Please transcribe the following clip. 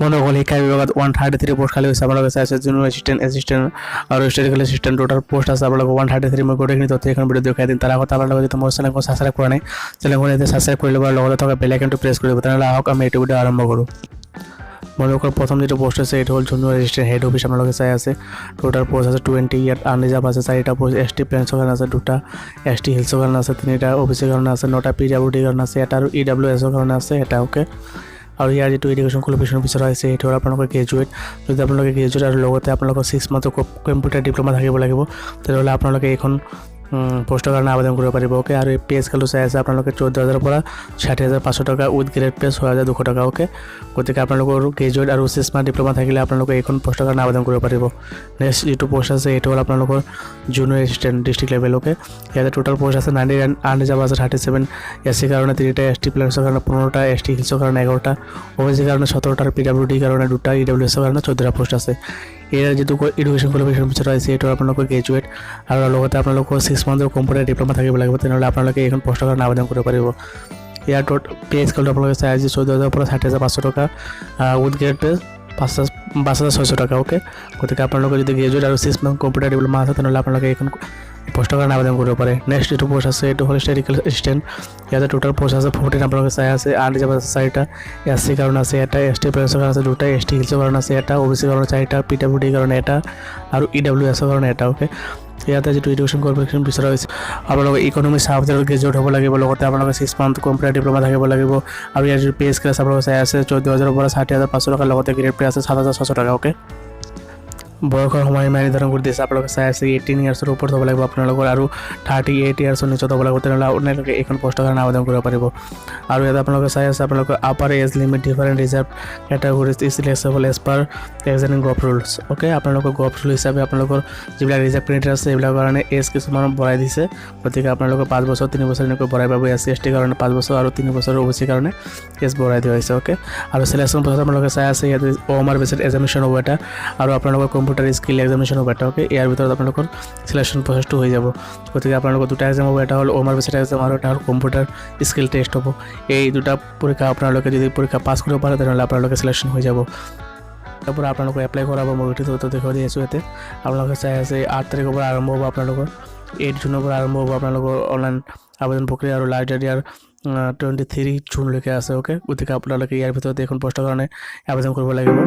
মনে হ'ল শিক্ষা বিভাগত 133 পোষ্ট খালী হৈছে আপোনালোকে চাই আছে জুনিয়ৰ এছিষ্টেণ্ট আৰু ষ্টেটিকেল এছিষ্টেণ্ট টোটাল পোষ্ট আছে আপোনালোকে 133 মই গোটেইখিনি তথ্য এখন ভিডিঅ' দেখুৱাই দিম তাৰ আগত আপোনালোকে যদি মোৰ চেনেলখন ছাবস্ক্ৰাইব কৰা নাই চেনেলখন এতিয়া ছাবস্ক্ৰাইব কৰি ল'ব আৰু লগতে থকা বেল আইকনটো প্ৰেছ কৰি দিব তেনেহ'লে আহক আমি এইটো ভিডিঅ' আৰম্ভ কৰোঁ মনোকৰ প্ৰথম যেটো পোষ্ট আছে এইটো হ'ল জুনিয়ৰ এছিষ্টেণ্ট হেড অফিচ আপোনালোকে চাই আছে টোটাল পোষ্ট আছে 20 ইয়াত আনৰিজাৰ্ভ আছে 4টা পোষ্ট এছ টি প্লেন্সৰ কাৰণে আছে 2টা এছ টি হিলছৰ কাৰণে আছে 3টা অবিচিৰ কাৰণে আছে 9টা পিডব্লিউডিৰ কাৰণে আছে এটা আৰু ইডব্লিউএছৰ কাৰণে আছে এটা ওকে আৰু ইয়াৰ যেটো এডুকেশ্যন কোৱালিফিকেশ্যন বিচৰা হৈছে এইটো হ'ল আপোনালোকৰ গ্ৰেজুৱেট যদি আপোনালোকে গ্ৰেজুৱেট আৰু লগতে আপোনালোকৰ 6 মান্থৰ কম্পিউটাৰ ডিপ্ল'মা থাকিব লাগিব তেনেহ'লে আপোনালোকে এইখন পোষ্টৰ কাৰণে আবেদন কৰিব পাৰিব ওকে আৰু পে স্কেলটো চাই আছে আপোনালোকে 14000 পৰা 60500 টকা উইথ গ্ৰেড পে 6200 টকা ওকে গতিকে আপোনালোকৰ গ্ৰেজুৱেট আৰু 6 মান্থ ডিপ্ল'মা থাকিলে আপোনালোকে এইখন পোষ্টৰ কাৰণে আবেদন কৰিব পাৰিব নেক্সট যেটো পোষ্ট আছে এইটো হ'ল আপোনালোকৰ junior assistant district level okay ইয়াতে টোটাল পোষ্ট আছে 99 আনৰিজাৰ্ভ আছে 37 এছচি কাৰণে 3টা এছটি প্লেন্সৰ কাৰণে 15টা এছটি হিলছৰ কাৰণে 11টা ওবিচি কাৰণে 17টা আৰু পিডব্লিউডি কাৰণে 2টা ইডব্লিউএছৰ কাৰণে 14টা পোষ্ট আছে ইয়াৰ যেটো এডুকেশ্যন কোৱালিফিকেশ্যন বিচৰা হৈছে এইটো আপোনালোকৰ গ্ৰেজুৱেট আৰু লগতে আপোনালোকৰ 6 মান্থৰ কম্পিউটাৰ ডিপ্ল'মা থাকিব লাগিব তেনেহ'লে আপোনালোকে এইখন পোষ্টৰ কাৰণে আবেদন কৰিব পাৰিব ইয়াৰ পে স্কেলটো আপোনালোকে চাই আছে 14000 পৰা 60500 টকা উইথ গ্ৰেড পে 5600 টকা ওকে গতিকে আপোনালোকে যদি গ্ৰেজুৱেট আৰু 6 মান্থ কম্পিউটাৰ ডিপ্ল'মা আছে তেনেহ'লে আপোনালোকে এইখন পোষ্টৰ কাৰণে আবেদন কৰিব পাৰে নেক্সট যেটো পোষ্ট আছে এইটো হ'ল ষ্টেটিকেল এছিষ্টেণ্ট ইয়াতে টোটাল পোষ্ট আছে 14 আপোনালোকে চাই আছে আনৰিজাৰ্ভ আছে 4টা এছচি কাৰণে আছে এটা এছটি প্লেন্সৰ কাৰণে আছে 2টা এছটি হিলছৰ কাৰণে আছে এটা ওবিচি কাৰণে 4টা পিডব্লিউডি কাৰণে এটা আৰু ইডব্লিউএছৰ কাৰণে এটা ওকে ইয়াতে যেটো এডুকেশ্যন কোৱালিফিকেশ্যন বিচৰা হৈছে আপোনালোকে ইকনমিক সাবজেক্টৰ গ্ৰেজুৱেট হ'ব লাগিব লগতে আপোনালোকে 6 মান্থ কম্পিউটাৰ ডিপ্ল'মা থাকিব লাগিব আৰু ইয়াৰ যেটো পে স্কেল আপোনালোকে চাই আছে 14000 পৰা 60500 টকা লগতে গ্ৰেড পে আছে 7600 টকা ওকে বয়সৰ সময় নিৰ্ধাৰণ কৰি দিছে আপোনালোকে চাই আছে 18 ইয়াৰ্ছৰ ওপৰত হ'ব লাগিব আপোনালোকৰ আৰু 38 ইয়াৰ্ছৰ নিচত হ'ব লাগিব তেনেহ'লে আপোনালোকে এইখন পোষ্টৰ কাৰণে আবেদন কৰিব পাৰিব আৰু ইয়াত আপোনালোকে চাই আছে আপোনালোকৰ upper age limit different reserve categories is selectable as per examining gov rules okay আপোনালোকৰ গভ ৰুল হিচাপে আপোনালোকৰ যিবিলাক ৰিজাৰ্ভ ক্ৰেডিট আছে এইবিলাকৰ কাৰণে এজ কিছুমান বঢ়াই দিছে গতিকে আপোনালোকৰ 5 বছৰ 3 বছৰ এনেকৈ বঢ়াই পাব এছ চি এছ টিৰ কাৰণে 5 বছৰ আৰু 3 বছৰ ওবিচিৰ কাৰণে এজ বঢ়াই দিয়া হৈছে ওকে আৰু চিলেকশ্যন প্ৰচেছ আপোনালোকে চাই আছে ইয়াত OMR বেচিড এক্সামিনেশ্যন হ'ব এটা আৰু আপোনালোকৰ কম্পিউটাৰ স্কিল এক্সামিনেশ্যন হ'ব এটা ওকে ইয়াৰ ভিতৰত আপোনালোকৰ চিলেকশ্যন প্ৰচেছটো হৈ যাব গতিকে আপোনালোকৰ দুটা এক্সাম হ'ব এটা হ'ল OMR বেচিড এক্সাম আৰু এটা হ'ল কম্পিউটাৰ স্কিল টেষ্ট হ'ব এই দুটা পৰীক্ষা আপোনালোকে যদি পৰীক্ষা পাছ কৰিব পাৰে তেনেহ'লে আপোনালোকে চিলেকশ্যন হৈ যাব তাৰপৰা আপোনালোকে এপ্লাই কৰাব মই ভিডিঅ'টো দেখুৱাই দি আছোঁ ইয়াতে আপোনালোকে চাই আছে 8 তাৰিখৰ পৰা আৰম্ভ হ'ব আপোনালোকৰ 8 জুনৰ পৰা আৰম্ভ হ'ব আপোনালোকৰ অনলাইন আবেদন প্ৰক্ৰিয়া আৰু লাষ্ট ডেট ইয়াৰ 23 জুনলৈকে আছে ওকে গতিকে আপোনালোকে ইয়াৰ ভিতৰত এইখন পোষ্টৰ কাৰণে আবেদন কৰিব লাগিব